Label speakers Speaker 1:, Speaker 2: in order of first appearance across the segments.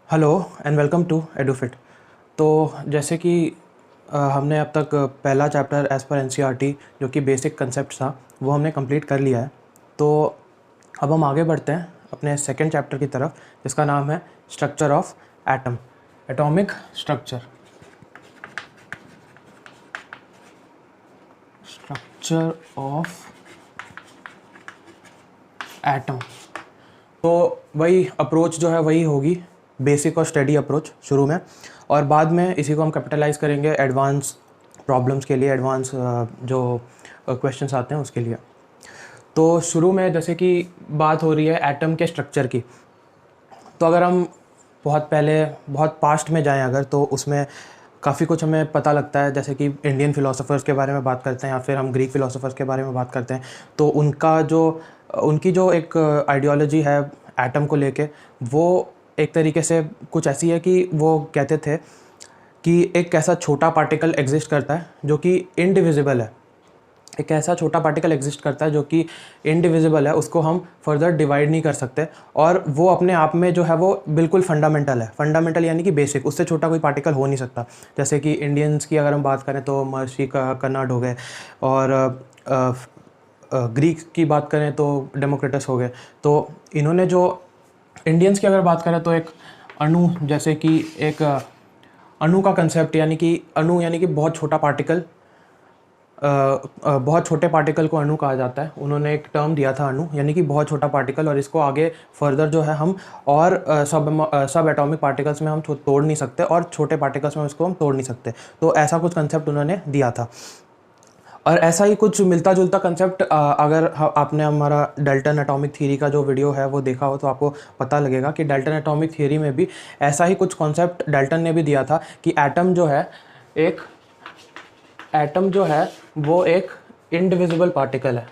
Speaker 1: Hello and welcome to Edufit. तो जैसे कि हमने अब तक पहला चैप्टर एज़ पर एनसीईआरटी जो कि बेसिक कंसेप्ट था वो हमने कंप्लीट कर लिया है। तो अब हम आगे बढ़ते हैं अपने सेकंड चैप्टर की तरफ, जिसका नाम है structure of atom, atomic structure. Structure of atom. तो वही अप्रोच जो है वही होगी, बेसिक और स्टडी अप्रोच शुरू में, और बाद में इसी को हम कैपिटलाइज करेंगे एडवांस प्रॉब्लम्स के लिए, एडवांस जो क्वेश्चंस आते हैं उसके लिए। तो शुरू में जैसे कि बात हो रही है एटम के स्ट्रक्चर की, तो अगर हम बहुत पहले बहुत पास्ट में जाएं अगर, तो उसमें काफ़ी कुछ हमें पता लगता है। जैसे कि इंडियन फ़िलोसोफर्स के बारे में बात करते हैं या फिर हम ग्रीक फ़िलोसोफर्स के बारे में बात करते हैं, तो उनकी जो एक आइडियोलॉजी है एटम को लेके, वो एक तरीके से कुछ ऐसी है कि वो कहते थे कि एक ऐसा छोटा पार्टिकल एग्जिस्ट करता है जो कि इनडिविजिबल है। एक ऐसा छोटा पार्टिकल एग्जिस्ट करता है जो कि इनडिविजिबल है, उसको हम फर्दर डिवाइड नहीं कर सकते, और वो अपने आप में जो है वो बिल्कुल फंडामेंटल है। फंडामेंटल यानी कि बेसिक, उससे छोटा कोई पार्टिकल हो नहीं सकता। जैसे कि इंडियंस की अगर हम बात करें तो महर्षि कर्नाड हो गए, और ग्रीक की बात करें तो डेमोक्रिटस हो गए। तो इन्होंने जो इंडियंस की अगर बात करें तो एक अणु, जैसे कि एक अणु का कंसेप्ट, यानी कि अणु यानी कि बहुत छोटा पार्टिकल, बहुत छोटे पार्टिकल को अणु कहा जाता है। उन्होंने एक टर्म दिया था अणु, यानी कि बहुत छोटा पार्टिकल, और इसको आगे फर्दर जो है हम और सब एटॉमिक पार्टिकल्स में हम तोड़ नहीं सकते, और छोटे पार्टिकल्स में इसको हम तोड़ नहीं सकते। तो ऐसा कुछ कंसेप्ट उन्होंने दिया था। और ऐसा ही कुछ मिलता जुलता कंसेप्ट अगर आपने हमारा डाल्टन एटॉमिक थ्योरी का जो वीडियो है वो देखा हो तो आपको पता लगेगा कि डाल्टन एटॉमिक थ्योरी में भी ऐसा ही कुछ कॉन्सेप्ट डाल्टन ने भी दिया था कि एटम जो है वो एक इनडिविजिबल पार्टिकल है।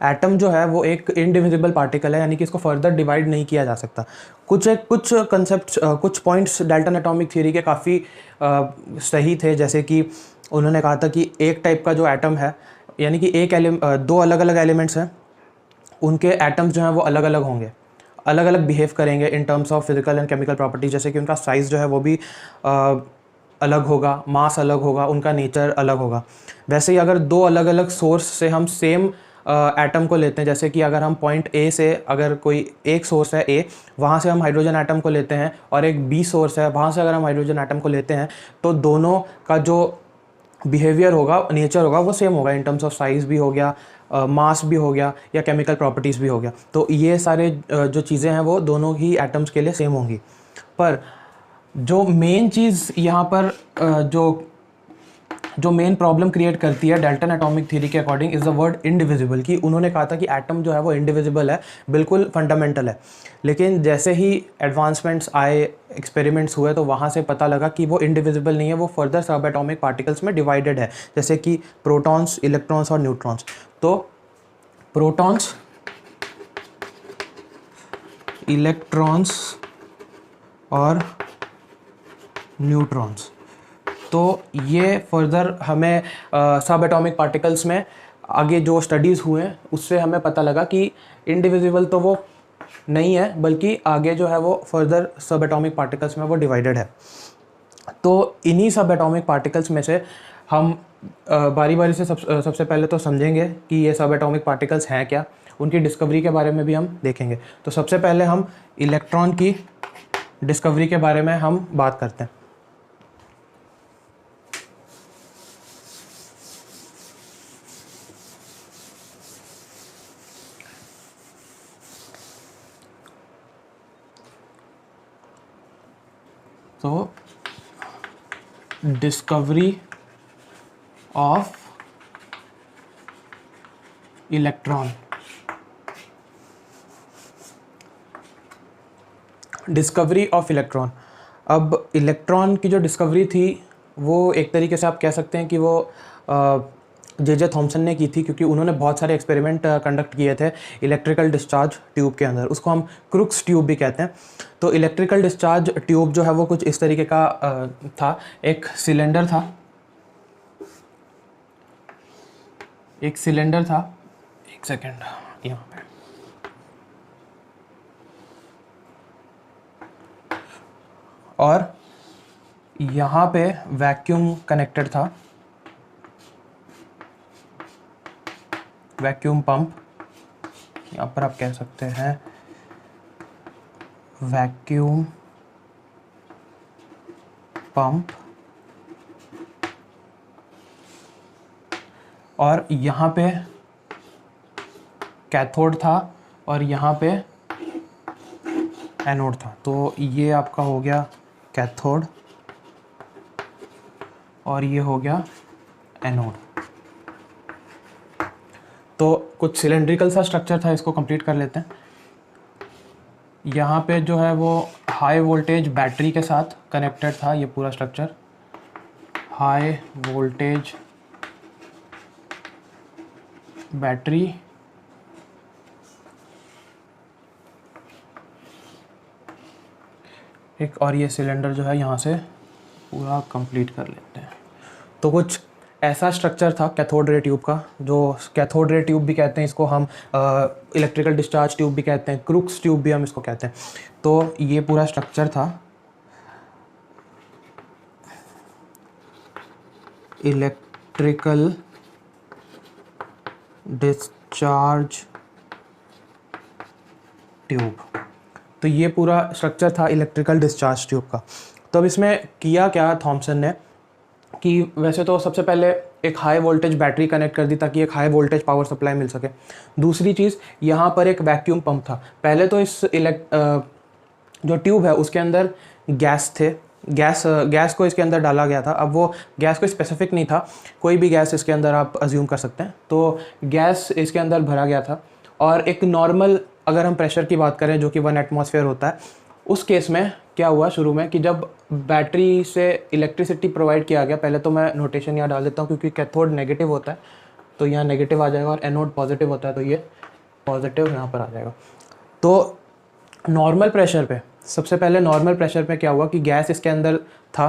Speaker 1: एटम जो है वो एक इनडिविजिबल पार्टिकल है, यानी कि इसको फर्दर डिवाइड नहीं किया जा सकता। कुछ कंसेप्ट, कुछ पॉइंट्स डाल्टन एटॉमिक थ्योरी के काफ़ी सही थे। जैसे कि उन्होंने कहा था कि एक टाइप का जो एटम है, यानी कि दो अलग अलग एलिमेंट्स हैं, उनके एटम्स जो हैं वो अलग अलग होंगे, अलग अलग बिहेव करेंगे in terms of physical and chemical properties. जैसे कि उनका साइज़ जो है वो भी अलग होगा, मास अलग होगा, उनका नेचर अलग होगा। वैसे ही अगर दो अलग अलग सोर्स से हम सेम एटम को लेते हैं, जैसे कि अगर हम पॉइंट ए से, अगर कोई एक सोर्स है ए, वहाँ से हम हाइड्रोजन एटम को लेते हैं, और एक बी सोर्स है, वहाँ से अगर हम हाइड्रोजन एटम को लेते हैं, तो दोनों का जो बिहेवियर होगा, नेचर होगा, वो सेम होगा। इन टर्म्स ऑफ साइज़ भी हो गया, मास भी हो गया, या केमिकल प्रॉपर्टीज़ भी हो गया। तो ये सारे जो चीज़ें हैं वो दोनों ही एटम्स के लिए सेम होंगी। पर जो मेन चीज़ यहाँ पर जो मेन प्रॉब्लम क्रिएट करती है डाल्टन एटॉमिक थ्योरी के according is the word indivisible. कि उन्होंने कहा था कि एटम जो है वो इनडिविजिबल है, बिल्कुल फंडामेंटल है। लेकिन जैसे ही एडवांसमेंट्स आए, एक्सपेरिमेंट्स हुए, तो वहाँ से पता लगा कि वो इनडिविजिबल नहीं है, वो फर्दर सब एटॉमिक पार्टिकल्स में डिवाइडेड है, जैसे कि प्रोटॉन्स, इलेक्ट्रॉन्स और न्यूट्रॉन्स। तो प्रोटॉन्स, इलेक्ट्रॉन्स और न्यूट्रॉन्स, तो ये फर्दर हमें सब एटॉमिक पार्टिकल्स में आगे जो स्टडीज़ हुए हैं उससे हमें पता लगा कि इंडिविजिबल तो वो नहीं है, बल्कि आगे जो है वो फर्दर सब एटॉमिक पार्टिकल्स में वो डिवाइडेड है। तो इन्हीं सब एटॉमिक पार्टिकल्स में से हम बारी बारी से सबसे पहले तो समझेंगे कि ये सब एटॉमिक पार्टिकल्स हैं क्या, उनकी डिस्कवरी के बारे में भी हम देखेंगे। तो सबसे पहले हम इलेक्ट्रॉन की डिस्कवरी के बारे में हम बात करते हैं। तो discovery of electron, discovery of electron. अब इलेक्ट्रॉन की जो डिस्कवरी थी वो एक तरीके से आप कह सकते हैं कि वो जे थॉमसन ने की थी, क्योंकि उन्होंने बहुत सारे एक्सपेरिमेंट कंडक्ट किए थे इलेक्ट्रिकल डिस्चार्ज ट्यूब के अंदर। उसको हम क्रुक्स ट्यूब भी कहते हैं। तो इलेक्ट्रिकल डिस्चार्ज ट्यूब जो है वो कुछ इस तरीके का था। एक सिलेंडर था, एक सेकेंड यहाँ पे, और यहाँ पे वैक्यूम कनेक्टेड था, वैक्यूम पंप, यहाँ पर आप कह सकते हैं वैक्यूम पंप, और यहाँ पे कैथोड था और यहाँ पे एनोड था। तो ये आपका हो गया कैथोड और ये हो गया एनोड। तो कुछ सिलेंड्रिकल सा स्ट्रक्चर था, इसको कंप्लीट कर लेते हैं। यहाँ पे जो है वो हाई वोल्टेज बैटरी के साथ कनेक्टेड था ये पूरा स्ट्रक्चर, हाई वोल्टेज बैटरी, एक, और ये सिलेंडर जो है यहाँ से पूरा कंप्लीट कर लेते हैं। तो कुछ ऐसा स्ट्रक्चर था कैथोड रे ट्यूब का, जो कैथोड रे ट्यूब भी कहते हैं इसको हम, इलेक्ट्रिकल डिस्चार्ज ट्यूब भी कहते हैं, क्रूक्स ट्यूब भी हम इसको कहते हैं। तो ये पूरा स्ट्रक्चर था इलेक्ट्रिकल डिस्चार्ज ट्यूब। तो ये पूरा स्ट्रक्चर था इलेक्ट्रिकल डिस्चार्ज ट्यूब का। तो अब इसमें किया क्या थॉमसन ने कि वैसे तो सबसे पहले एक हाई वोल्टेज बैटरी कनेक्ट कर दी ताकि एक हाई वोल्टेज पावर सप्लाई मिल सके। दूसरी चीज़, यहाँ पर एक वैक्यूम पंप था। पहले तो इस जो ट्यूब है उसके अंदर गैस थे, गैस को इसके अंदर डाला गया था। अब वो गैस को स्पेसिफिक नहीं था, कोई भी गैस इसके अंदर आप अज्यूम कर सकते हैं। तो गैस इसके अंदर भरा गया था और एक नॉर्मल, अगर हम प्रेशर की बात करें जो कि 1 एटमॉस्फेयर होता है, उस केस में क्या हुआ शुरू में कि जब बैटरी से इलेक्ट्रिसिटी प्रोवाइड किया गया, पहले तो मैं नोटेशन यहाँ डाल देता हूँ क्योंकि कैथोड नेगेटिव होता है तो यहाँ नेगेटिव आ जाएगा और एनोड पॉजिटिव होता है तो ये पॉजिटिव यहाँ पर आ जाएगा। तो नॉर्मल प्रेशर पे, सबसे पहले नॉर्मल प्रेशर पे क्या हुआ कि गैस इसके अंदर था।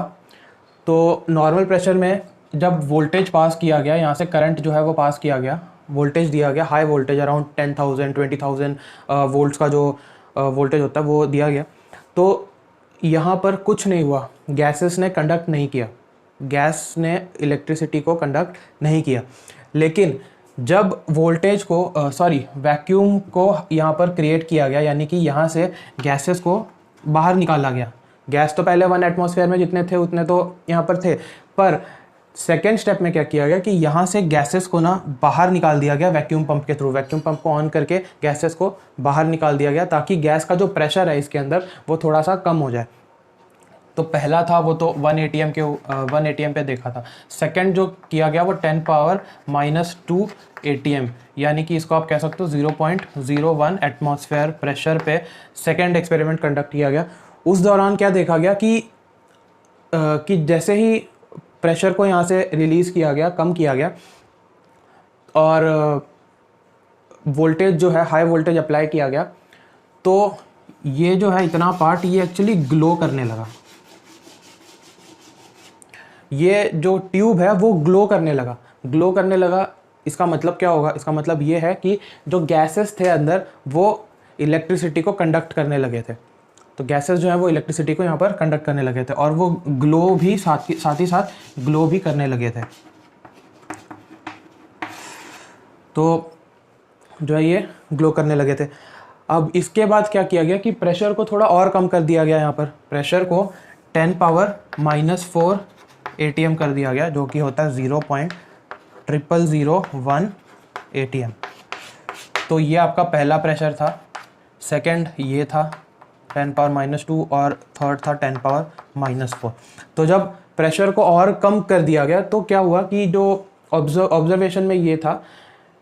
Speaker 1: तो नॉर्मल प्रेशर में जब वोल्टेज पास किया गया, यहाँ से करंट जो है वो पास किया गया, वोल्टेज दिया गया, हाई वोल्टेज अराउंड 10,000 20,000 वोल्ट्स का जो वोल्टेज होता है वो दिया गया। तो यहाँ पर कुछ नहीं हुआ, गैसेस ने कंडक्ट नहीं किया, गैस ने इलेक्ट्रिसिटी को कंडक्ट नहीं किया। लेकिन जब वोल्टेज को वैक्यूम को यहाँ पर क्रिएट किया गया, यानी कि यहाँ से गैसेस को बाहर निकाला गया। गैस तो पहले 1 एटमॉस्फेयर में जितने थे उतने तो यहाँ पर थे, पर सेकेंड स्टेप में क्या किया गया कि यहाँ से गैसेस को ना बाहर निकाल दिया गया वैक्यूम पंप के थ्रू। वैक्यूम पंप को ऑन करके गैसेस को बाहर निकाल दिया गया ताकि गैस का जो प्रेशर है इसके अंदर वो थोड़ा सा कम हो जाए। तो पहला था वो तो 1 ATM पे देखा था। सेकंड जो किया गया वो 10⁻⁻² ATM, यानी कि इसको आप कह सकते हो 0.01 एटमॉस्फेयर प्रेशर पे सेकंड एक्सपेरिमेंट कंडक्ट किया गया। उस दौरान क्या देखा गया कि जैसे ही प्रेशर को यहाँ से रिलीज़ किया गया, कम किया गया, और वोल्टेज जो है हाई वोल्टेज अप्लाई किया गया, तो ये जो है इतना पार्ट ये एक्चुअली ग्लो करने लगा। ये जो ट्यूब है वो ग्लो करने लगा। इसका मतलब क्या होगा? इसका मतलब ये है कि जो गैसेस थे अंदर वो इलेक्ट्रिसिटी को कंडक्ट करने लगे थे। तो गैसेस जो है वो इलेक्ट्रिसिटी को यहाँ पर कंडक्ट करने लगे थे और वो ग्लो भी साथ ही साथ ग्लो भी करने लगे थे। तो जो है ये ग्लो करने लगे थे। अब इसके बाद क्या किया गया कि प्रेशर को थोड़ा और कम कर दिया गया। यहाँ पर प्रेशर को 10⁻⁻4 ATM कर दिया गया, जो कि होता है 0.0001 ATM। तो ये आपका पहला प्रेशर था। सेकंड ये था 10⁻⁻2 और थर्ड था 10⁻⁻4। तो जब प्रेशर को और कम कर दिया गया तो क्या हुआ कि जो ऑब्जर्वेशन में ये था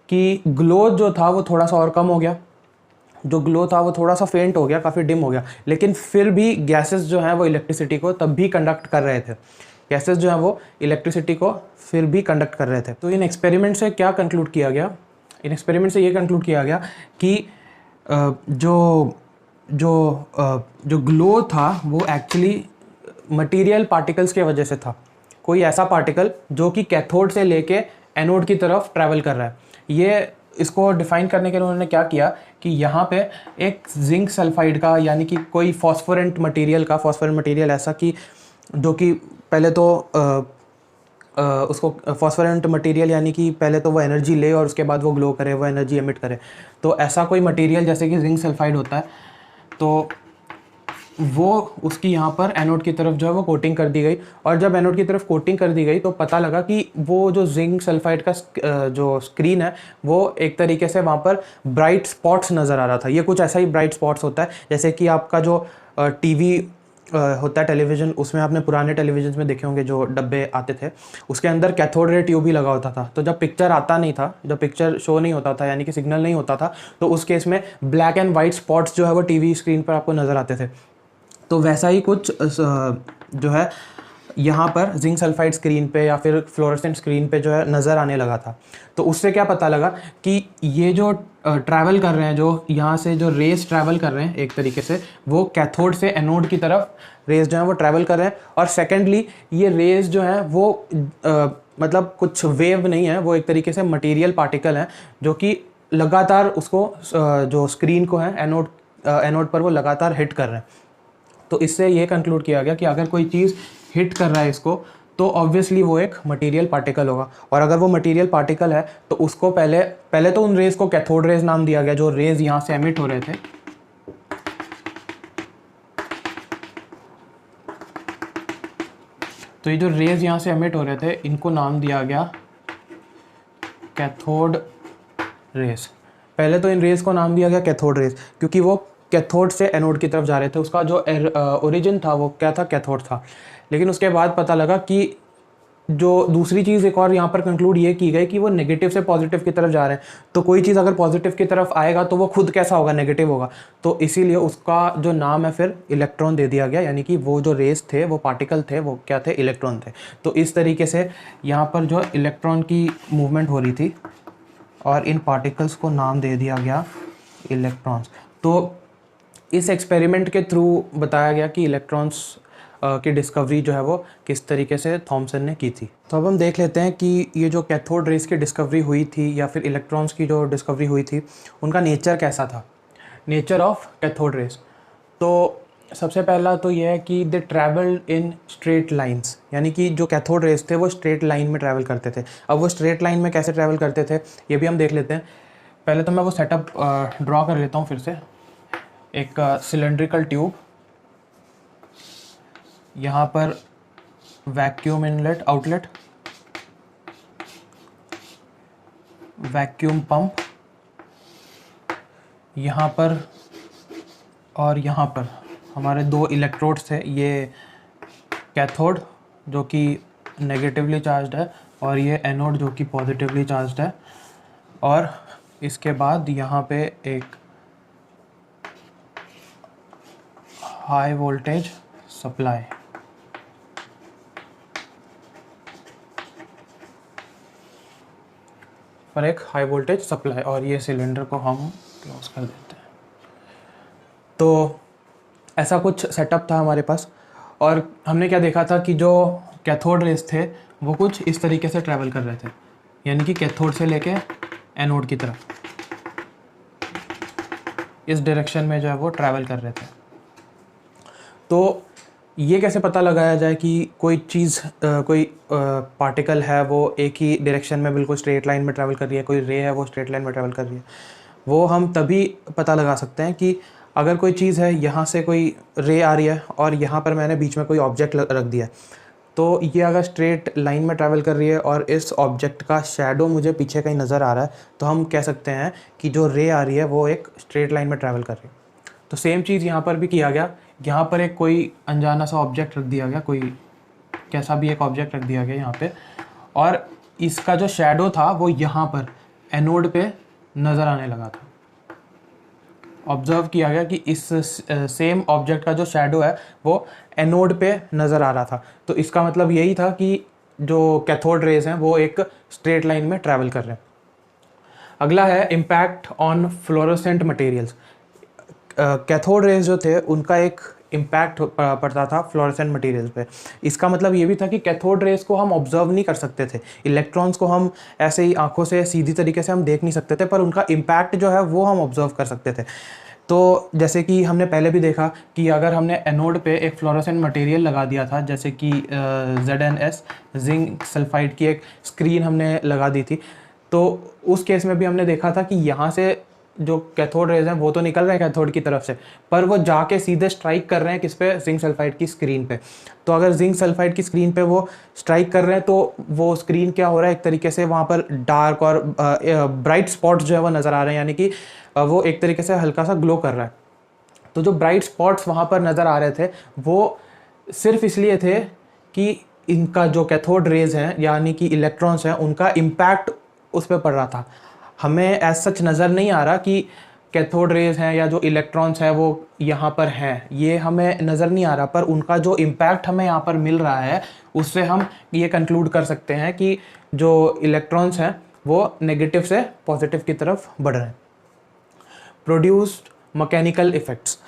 Speaker 1: कि ग्लो जो था वो थोड़ा सा और कम हो गया, जो ग्लो था वो थोड़ा सा फेंट हो गया, काफ़ी डिम हो गया, लेकिन फिर भी गैसेस जो हैं वो इलेक्ट्रिसिटी को तब भी कंडक्ट कर रहे थे। गैसेस जो हैं वो इलेक्ट्रिसिटी को फिर भी कंडक्ट कर रहे थे। तो इन एक्सपेरिमेंट से क्या कंक्लूड किया गया? इन एक्सपेरिमेंट से ये कंक्लूड किया गया कि जो ग्लो था वो एक्चुअली मटेरियल पार्टिकल्स के वजह से था। कोई ऐसा पार्टिकल जो कि कैथोड से लेके एनोड की तरफ ट्रैवल कर रहा है। ये इसको डिफाइन करने के लिए उन्होंने क्या किया कि यहाँ पे एक जिंक सल्फाइड का यानी कि कोई फॉस्फोरेंट मटेरियल ऐसा कि जो कि पहले तो उसको फॉस्फोरेंट मटेरियल यानी कि पहले तो वो एनर्जी ले और उसके बाद वो ग्लो करे, वो एनर्जी एमिट करे। तो ऐसा कोई मटेरियल जैसे कि जिंक सल्फाइड होता है, तो वो उसकी यहाँ पर एनोड की तरफ जो है वो कोटिंग कर दी गई। और जब एनोड की तरफ कोटिंग कर दी गई तो पता लगा कि वो जो जिंक सल्फाइड का जो स्क्रीन है वो एक तरीके से वहाँ पर ब्राइट स्पॉट्स नज़र आ रहा था। ये कुछ ऐसा ही ब्राइट स्पॉट्स होता है जैसे कि आपका जो टीवी होता है, टेलीविज़न, उसमें आपने पुराने टेलीविजन में देखे होंगे जो डब्बे आते थे, उसके अंदर कैथोड रे ट्यूब ही लगा होता था। तो जब पिक्चर आता नहीं था, जब पिक्चर शो नहीं होता था यानी कि सिग्नल नहीं होता था, तो उस केस में ब्लैक एंड वाइट स्पॉट्स जो है वो टीवी स्क्रीन पर आपको नज़र आते थे। तो वैसा ही कुछ जो है यहाँ पर जिंक सल्फाइड स्क्रीन पे या फिर फ्लोरोसेंट स्क्रीन पे जो है नज़र आने लगा था। तो उससे क्या पता लगा कि ये जो ट्रैवल कर रहे हैं, जो यहाँ से जो रेस ट्रैवल कर रहे हैं एक तरीके से, वो कैथोड से एनोड की तरफ रेस जो है वो ट्रैवल कर रहे हैं। और सेकेंडली ये रेस जो है वो मतलब कुछ वेव नहीं है, वो एक तरीके से मटेरियल पार्टिकल हैं जो कि लगातार उसको जो स्क्रीन को है एनोड पर वो लगातार हिट कर रहे हैं। तो इससे ये कंक्लूड किया गया कि अगर कोई चीज़ हिट कर रहा है इसको, तो ऑब्वियसली वो एक मटेरियल पार्टिकल होगा। और अगर वो मटेरियल पार्टिकल है तो उसको पहले तो उन रेज को कैथोड रेज नाम दिया गया, जो रेज यहाँ से एमिट हो रहे थे। तो ये जो रेज यहाँ से एमिट हो रहे थे इनको नाम दिया गया कैथोड रेज। पहले तो इन रेज को नाम दिया गया कैथोड रेज क्योंकि वो कैथोड से एनोड की तरफ जा रहे थे। उसका जो ओरिजिन था वो क्या था, कैथोड था। लेकिन उसके बाद पता लगा कि जो दूसरी चीज़ एक और यहाँ पर कंक्लूड ये की गई कि वो नेगेटिव से पॉजिटिव की तरफ जा रहे हैं। तो कोई चीज़ अगर पॉजिटिव की तरफ आएगा तो वो खुद कैसा होगा, नेगेटिव होगा। तो इसीलिए उसका जो नाम है फिर इलेक्ट्रॉन दे दिया गया, यानी कि वो जो रेस थे, वो पार्टिकल थे, वो क्या थे, इलेक्ट्रॉन थे। तो इस तरीके से यहाँ पर जो इलेक्ट्रॉन की मूवमेंट हो रही थी और इन पार्टिकल्स को नाम दे दिया गया इलेक्ट्रॉन्स। तो इस एक्सपेरिमेंट के थ्रू बताया गया कि इलेक्ट्रॉन्स की डिस्कवरी जो है वो किस तरीके से थॉमसन ने की थी। तो अब हम देख लेते हैं कि ये जो कैथोड रेस की डिस्कवरी हुई थी या फिर इलेक्ट्रॉन्स की जो डिस्कवरी हुई थी, उनका नेचर कैसा था, नेचर ऑफ कैथोड रेस। तो सबसे पहला तो ये है कि दे ट्रैवल्ड इन स्ट्रेट लाइंस, यानी कि जो कैथोड रेस थे वो स्ट्रेट लाइन में ट्रैवल करते थे। अब वो स्ट्रेट लाइन में कैसे ट्रैवल करते थे ये भी हम देख लेते हैं। पहले तो मैं वो सेटअप ड्रॉ कर लेता हूँ फिर से। एक सिलेंड्रिकल ट्यूब, यहाँ पर vacuum inlet outlet, vacuum pump यहाँ पर, और यहाँ पर हमारे दो इलेक्ट्रोड्स थे। ये कैथोड जो कि नेगेटिवली चार्ज्ड है और ये एनोड जो कि पॉजिटिवली चार्ज्ड है। और इसके बाद यहाँ पे एक हाई वोल्टेज सप्लाई, पर एक हाई वोल्टेज सप्लाई, और ये सिलेंडर को हम क्लोज कर देते हैं। तो ऐसा कुछ सेटअप था हमारे पास। और हमने क्या देखा था कि जो कैथोड रेस थे वो कुछ इस तरीके से ट्रैवल कर रहे थे, यानी कि कैथोड से लेके एनोड की तरफ इस डायरेक्शन में जो है वो ट्रैवल कर रहे थे। तो ये कैसे पता लगाया जाए कि कोई चीज़ कोई पार्टिकल है वो एक ही डायरेक्शन में बिल्कुल स्ट्रेट लाइन में ट्रैवल कर रही है, कोई रे है वो स्ट्रेट लाइन में ट्रैवल कर रही है। वो हम तभी पता लगा सकते हैं कि अगर कोई चीज़ है, यहाँ से कोई रे आ रही है और यहाँ पर मैंने बीच में कोई ऑब्जेक्ट रख दिया है, तो ये अगर स्ट्रेट लाइन में ट्रैवल कर रही है और इस ऑब्जेक्ट का शैडो मुझे पीछे कहीं नज़र आ रहा है, तो हम कह सकते हैं कि जो रे आ रही है वो एक स्ट्रेट लाइन में ट्रैवल कर रही है। तो सेम चीज़ यहाँ पर भी किया गया। यहाँ पर एक कोई अनजाना सा ऑब्जेक्ट रख दिया गया, कोई कैसा भी एक ऑब्जेक्ट रख दिया गया यहाँ पे, और इसका जो शैडो था वो यहाँ पर एनोड पे नज़र आने लगा था। ऑब्जर्व किया गया कि इस सेम ऑब्जेक्ट का जो शैडो है वो एनोड पे नज़र आ रहा था। तो इसका मतलब यही था कि जो कैथोड रेज हैं वो एक स्ट्रेट लाइन में ट्रैवल कर रहे हैं। अगला है impact on fluorescent materials. Cathode rays जो थे उनका एक इम्पैक्ट पड़ता था फ्लोरेसेंट मटेरियल्स पे। इसका मतलब ये भी था कि कैथोड रेज को हम ऑब्जर्व नहीं कर सकते थे, इलेक्ट्रॉन्स को हम ऐसे ही आंखों से सीधी तरीके से हम देख नहीं सकते थे, पर उनका इम्पैक्ट जो है वो हम ऑब्जर्व कर सकते थे। तो जैसे कि हमने पहले भी देखा कि अगर हमने एनोड पे एक फ्लोरोसेंट मटेरियल लगा दिया था, जैसे कि ZnS जिंक सल्फाइड की एक स्क्रीन हमने लगा दी थी, तो उस केस में भी हमने देखा था कि यहाँ से जो कैथोड रेज हैं वो तो निकल रहे हैं कैथोड की तरफ से, पर वो जाके सीधे स्ट्राइक कर रहे हैं किस पे, जिंक सल्फाइड की स्क्रीन पे। तो अगर जिंक सल्फाइड की स्क्रीन पे वो स्ट्राइक कर रहे हैं तो वो स्क्रीन क्या हो रहा है, एक तरीके से वहाँ पर डार्क और ब्राइट स्पॉट्स जो है वो नज़र आ रहे हैं, यानी कि वो एक तरीके से हल्का सा ग्लो कर रहा है। तो जो ब्राइट स्पॉट्स वहाँ पर नज़र आ रहे थे वो सिर्फ इसलिए थे कि इनका जो कैथोड रेज हैं यानी कि इलेक्ट्रॉन्स हैं उनका इम्पैक्ट उस पर पड़ रहा था। हमें एज सच नज़र नहीं आ रहा कि कैथोड रेज हैं या जो इलेक्ट्रॉन्स हैं वो यहाँ पर हैं, ये हमें नज़र नहीं आ रहा, पर उनका जो इम्पैक्ट हमें यहाँ पर मिल रहा है उससे हम ये कंक्लूड कर सकते हैं कि जो इलेक्ट्रॉन्स हैं वो नेगेटिव से पॉजिटिव की तरफ बढ़ रहे हैं। Produced mechanical effects.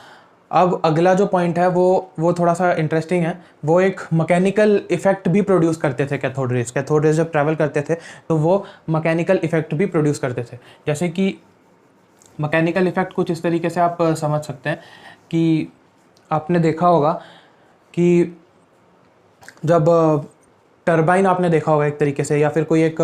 Speaker 1: अब अगला जो पॉइंट है वो थोड़ा सा इंटरेस्टिंग है। वो एक मैकेनिकल इफ़ेक्ट भी प्रोड्यूस करते थे कैथोड रेज जब ट्रैवल करते थे तो वो मैकेनिकल इफ़ेक्ट भी प्रोड्यूस करते थे। जैसे कि मैकेनिकल इफ़ेक्ट कुछ इस तरीके से आप समझ सकते हैं कि आपने देखा होगा कि जब टरबाइन आपने देखा होगा एक तरीके से, या फिर कोई एक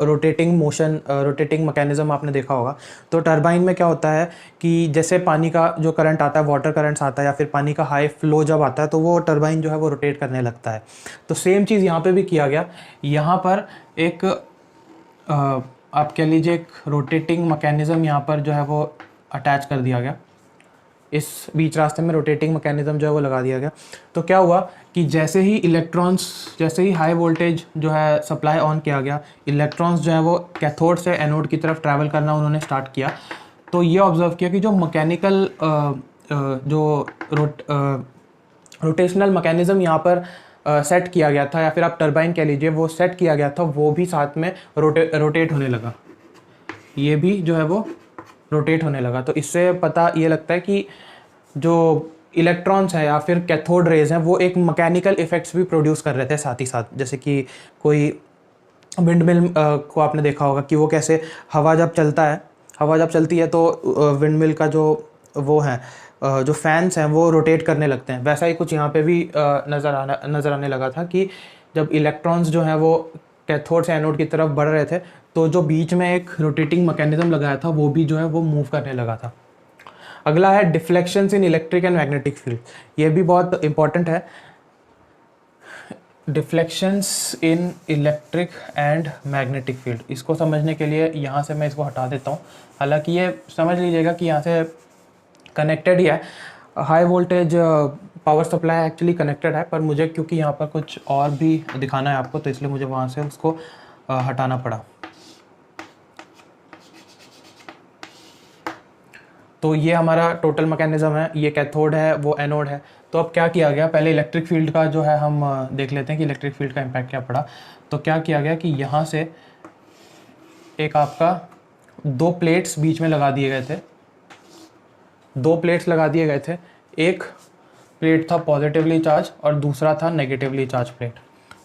Speaker 1: रोटेटिंग मैकेनिज्म आपने देखा होगा, तो टरबाइन में क्या होता है कि जैसे पानी का जो करंट आता है, वाटर करंट्स आता है या फिर पानी का हाई फ्लो जब आता है तो वो टरबाइन जो है वो रोटेट करने लगता है। तो सेम चीज़ यहाँ पे भी किया गया। यहाँ पर एक आप कह लीजिए एक रोटेटिंग मैकेनिज्म यहाँ पर जो है वो अटैच कर दिया गया, इस बीच रास्ते में रोटेटिंग मैकेनिज्म जो है वो लगा दिया गया। तो क्या हुआ कि जैसे ही हाई वोल्टेज जो है सप्लाई ऑन किया गया, इलेक्ट्रॉन्स जो है वो कैथोड से एनोड की तरफ ट्रैवल करना उन्होंने स्टार्ट किया। तो ये ऑब्जर्व किया कि जो मैकेनिकल जो रोटेशनल मैकेनिज्म यहाँ पर सेट किया गया था, या फिर आप टरबाइन कह लीजिए, वो सेट किया गया था, वो भी साथ में रोटेट होने लगा। ये भी जो है वो रोटेट होने लगा। तो इससे पता ये लगता है कि जो इलेक्ट्रॉन्स हैं या फिर कैथोड रेज हैं वो एक मैकेनिकल इफ़ेक्ट्स भी प्रोड्यूस कर रहे थे साथ ही साथ। जैसे कि कोई विंड मिल को आपने देखा होगा कि वो कैसे हवा जब चलती है तो विंड मिल का जो वो है जो फैंस हैं वो रोटेट करने लगते हैं। वैसा ही कुछ यहाँ पे भी नज़र आने लगा था कि जब इलेक्ट्रॉन्स जो हैं वो कैथोड से एनोड की तरफ बढ़ रहे थे तो जो बीच में एक रोटेटिंग मैकेनिज्म लगाया था वो भी जो है वो मूव करने लगा था। अगला है deflections in electric and magnetic field. ये भी बहुत इंपॉर्टेंट है। Deflections in electric and magnetic field, इसको समझने के लिए यहाँ से मैं इसको हटा देता हूँ। हालांकि ये समझ लीजिएगा कि यहाँ से कनेक्टेड ही है, high voltage power supply actually connected है, पर मुझे क्योंकि यहाँ पर कुछ और भी दिखाना है आपको तो इसलिए मुझे वहाँ से उसको हटाना पड़ा। तो ये हमारा टोटल मैकेनिज्म है, ये कैथोड है वो एनोड है। तो अब क्या किया गया, पहले इलेक्ट्रिक फील्ड का जो है हम देख लेते हैं कि इलेक्ट्रिक फील्ड का इम्पैक्ट क्या पड़ा। तो क्या किया गया कि यहाँ से एक आपका दो प्लेट्स बीच में लगा दिए गए थे। एक प्लेट था पॉजिटिवली चार्ज और दूसरा था negatively charge plate.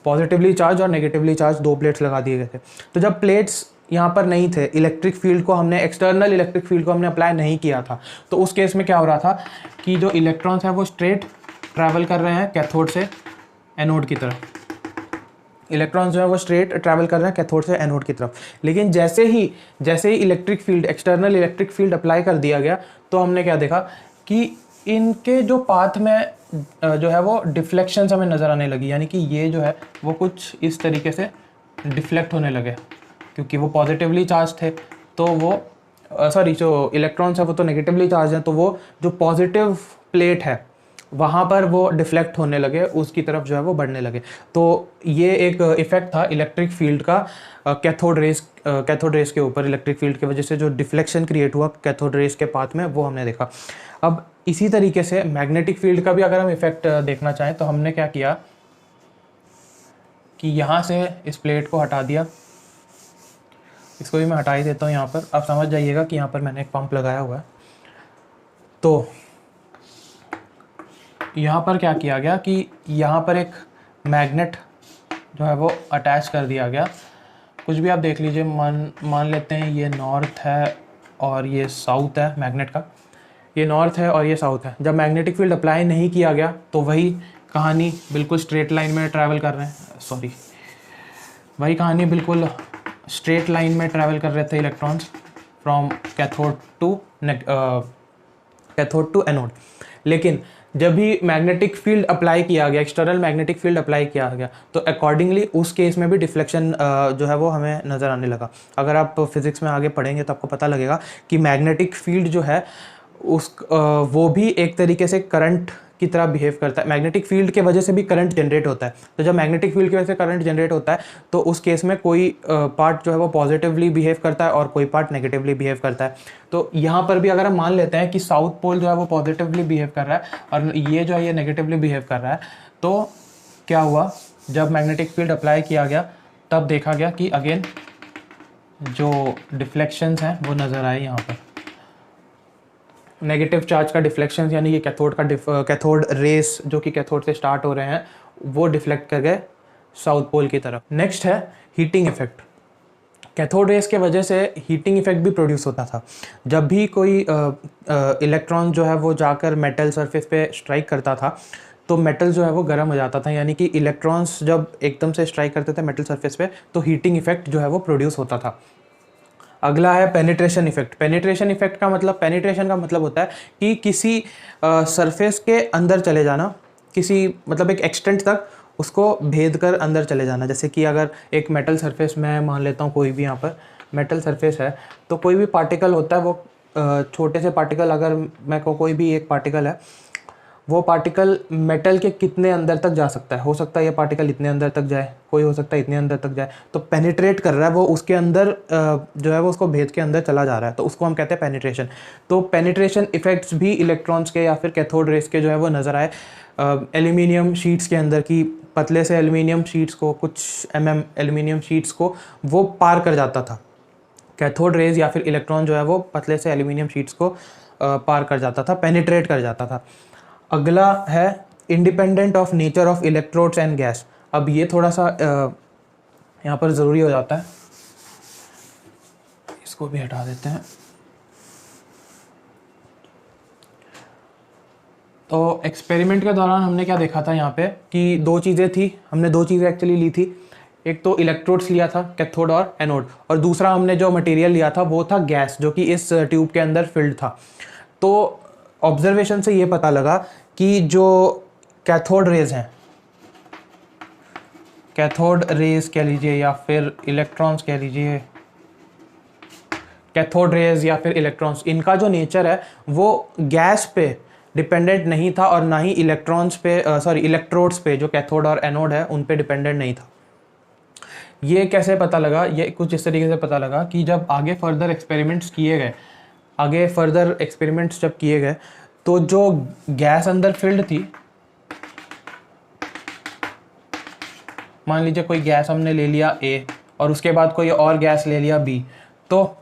Speaker 1: Positively charge और नेगेटिवली चार्ज दो प्लेट्स लगा दिए गए थे। तो जब प्लेट्स यहाँ पर नहीं थे, एक्सटर्नल इलेक्ट्रिक फील्ड को हमने अप्लाई नहीं किया था, तो उस केस में क्या हो रहा था कि जो इलेक्ट्रॉन्स हैं वो स्ट्रेट ट्रैवल कर रहे हैं कैथोड से एनोड की तरफ। लेकिन जैसे ही electric field, external electric field apply कर दिया गया तो हमने क्या देखा कि इनके जो पाथ में जो है वो डिफ्लेक्शंस हमें नज़र आने लगी, यानी कि ये जो है वो कुछ इस तरीके से डिफ्लेक्ट होने लगे, क्योंकि वो पॉजिटिवली चार्ज थे तो वो जो इलेक्ट्रॉन्स है वो तो नेगेटिवली चार्ज हैं, तो वो जो पॉजिटिव प्लेट है वहाँ पर वो डिफ्लेक्ट होने लगे, उसकी तरफ जो है वो बढ़ने लगे। तो ये एक इफ़ेक्ट था इलेक्ट्रिक फील्ड का कैथोड रेस के ऊपर। इलेक्ट्रिक फील्ड की वजह से जो डिफ्लेक्शन क्रिएट हुआ कैथोड रेस के पाथ में, वो हमने देखा। अब इसी तरीके से मैग्नेटिक फील्ड का भी अगर हम इफ़ेक्ट देखना चाहें तो हमने क्या किया कि यहाँ से इस प्लेट को हटा दिया, इसको भी मैं हटा ही देता हूँ यहाँ पर। आप समझ जाइएगा कि यहाँ पर मैंने एक पंप लगाया हुआ है। तो यहाँ पर क्या किया गया कि यहाँ पर एक मैग्नेट जो है वो अटैच कर दिया गया। कुछ भी आप देख लीजिए, मान लेते हैं ये नॉर्थ है और ये साउथ है मैग्नेट का, ये नॉर्थ है और ये साउथ है। जब मैग्नेटिक फील्ड अप्लाई नहीं किया गया तो वही कहानी बिल्कुल स्ट्रेट लाइन में ट्रैवल कर रहे हैं, वही कहानी बिल्कुल स्ट्रेट लाइन में ट्रैवल कर रहे थे electrons from cathode to anode. लेकिन जब भी मैग्नेटिक फील्ड अप्लाई किया गया, एक्सटर्नल मैग्नेटिक फील्ड अप्लाई किया गया, तो अकॉर्डिंगली उस केस में भी डिफ्लेक्शन जो है वो हमें नज़र आने लगा। अगर आप फिज़िक्स में आगे पढ़ेंगे तो आपको पता लगेगा कि मैग्नेटिक फील्ड जो है वो भी एक तरीके से करंट की तरह बिहेव करता है। मैग्नेटिक फील्ड के वजह से भी करंट जनरेट होता है। तो जब मैग्नेटिक फील्ड की वजह से करंट जनरेट होता है तो उस केस में कोई पार्ट जो है वो पॉजिटिवली बिहेव करता है और कोई पार्ट नेगेटिवली बिहेव करता है। तो यहाँ पर भी अगर हम मान लेते हैं कि साउथ पोल जो है वो पॉजिटिवली बिहेव कर रहा है और ये जो है ये नेगेटिवली बिहेव कर रहा है, तो क्या हुआ, जब मैग्नेटिक फील्ड अप्लाई किया गया तब देखा गया कि अगेन जो डिफ्लेक्शंस हैं वो नज़र आए। यहाँ पर नेगेटिव चार्ज का डिफ्लेक्शन, यानी कि कैथोड रेस जो कि कैथोड से स्टार्ट हो रहे हैं वो डिफ्लेक्ट कर गए साउथ पोल की तरफ। नेक्स्ट है हीटिंग इफेक्ट। कैथोड रेस के वजह से हीटिंग इफेक्ट भी प्रोड्यूस होता था। जब भी कोई इलेक्ट्रॉन जो है वो जाकर मेटल सरफेस पे स्ट्राइक करता था तो मेटल जो है वो गर्म हो जाता था, यानी कि इलेक्ट्रॉन्स जब एकदम से स्ट्राइक करते थे मेटल सरफेस पे तो हीटिंग इफेक्ट जो है वो प्रोड्यूस होता था। अगला है पेनिट्रेशन इफेक्ट। पेनिट्रेशन का मतलब होता है कि किसी सरफेस के अंदर चले जाना, किसी मतलब एक एक्सटेंट तक उसको भेद कर अंदर चले जाना। जैसे कि अगर एक मेटल सरफेस मैं मान लेता हूँ, कोई भी यहाँ पर मेटल सरफेस है, तो कोई भी पार्टिकल होता है वो छोटे से पार्टिकल, अगर मैं कोई भी एक पार्टिकल है, वो पार्टिकल मेटल के कितने अंदर तक जा सकता है। हो सकता है ये पार्टिकल इतने अंदर तक जाए, कोई हो सकता है इतने अंदर तक जाए। तो पेनिट्रेट कर रहा है वो, उसके अंदर जो है वो उसको भेद के अंदर चला जा रहा है, तो उसको हम कहते हैं पेनिट्रेशन। तो पेनिट्रेशन इफेक्ट्स भी इलेक्ट्रॉन्स के या फिर कैथोड रेस के जो है वो नज़र आए एल्यूमिनियम शीट्स के अंदर, की पतले से एल्यूमिनियम शीट्स को, कुछ एल्यूमिनियम शीट्स को वो पार कर जाता था। कैथोड रेज या फिर इलेक्ट्रॉन जो है वो पतले से एल्यूमिनियम शीट्स को पार कर जाता था, पेनिट्रेट कर जाता था। अगला है independent of nature of electrodes and gas. अब ये थोड़ा सा यहाँ पर ज़रूरी हो जाता है, इसको भी हटा देते हैं। तो एक्सपेरिमेंट के दौरान हमने क्या देखा था यहाँ पे कि दो चीज़ें थी, हमने दो चीज़ें एक्चुअली ली थी। एक तो इलेक्ट्रोड्स लिया था, कैथोड और एनोड, और दूसरा हमने जो मटेरियल लिया था वो था गैस, जो कि इस ट्यूब के अंदर फिल्ड था। तो ऑब्जर्वेशन से ये पता लगा कि जो कैथोड रेज हैं, कैथोड रेज कह लीजिए या फिर इलेक्ट्रॉन्स कह लीजिए, कैथोड रेज या फिर इलेक्ट्रॉन्स, इनका जो नेचर है वो गैस पे डिपेंडेंट नहीं था और ना ही इलेक्ट्रॉन्स पे इलेक्ट्रोड्स पे, जो कैथोड और एनोड है उन पे डिपेंडेंट नहीं था। ये कैसे पता लगा? ये कुछ इस तरीके से पता लगा कि जब आगे फर्दर एक्सपेरिमेंट्स जब किए गए तो जो गैस अंदर फिल्ड थी, मान लीजिए कोई गैस हमने ले लिया A और उसके बाद कोई और गैस ले लिया B, तो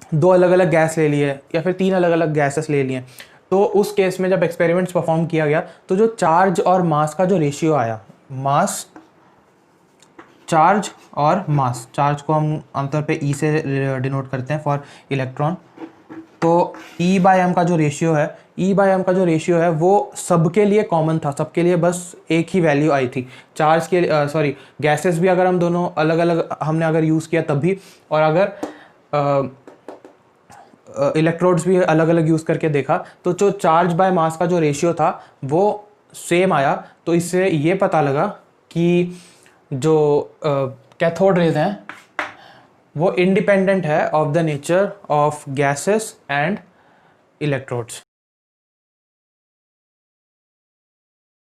Speaker 1: दो अलग अलग गैस ले लिए या फिर तीन अलग अलग गैसेस ले लिए, तो उस केस में जब एक्सपेरिमेंट्स परफॉर्म किया गया तो जो चार्ज और मास का जो रेशियो आया, चार्ज और मास, चार्ज को हम आमतौर पे E से डिनोट करते हैं फॉर इलेक्ट्रॉन, तो E/m का जो रेशियो है वो सबके लिए कॉमन था, सबके लिए बस एक ही वैल्यू आई थी। चार्ज के गैसेस भी अगर हम दोनों अलग अलग हमने अगर यूज़ किया तब भी, और अगर इलेक्ट्रोड्स भी अलग अलग यूज़ करके देखा तो जो चार्ज बाय मास का जो रेशियो था वो सेम आया। तो इससे ये पता लगा कि जो कैथोड रेज हैं वो इंडिपेंडेंट है of the nature of gases and electrodes.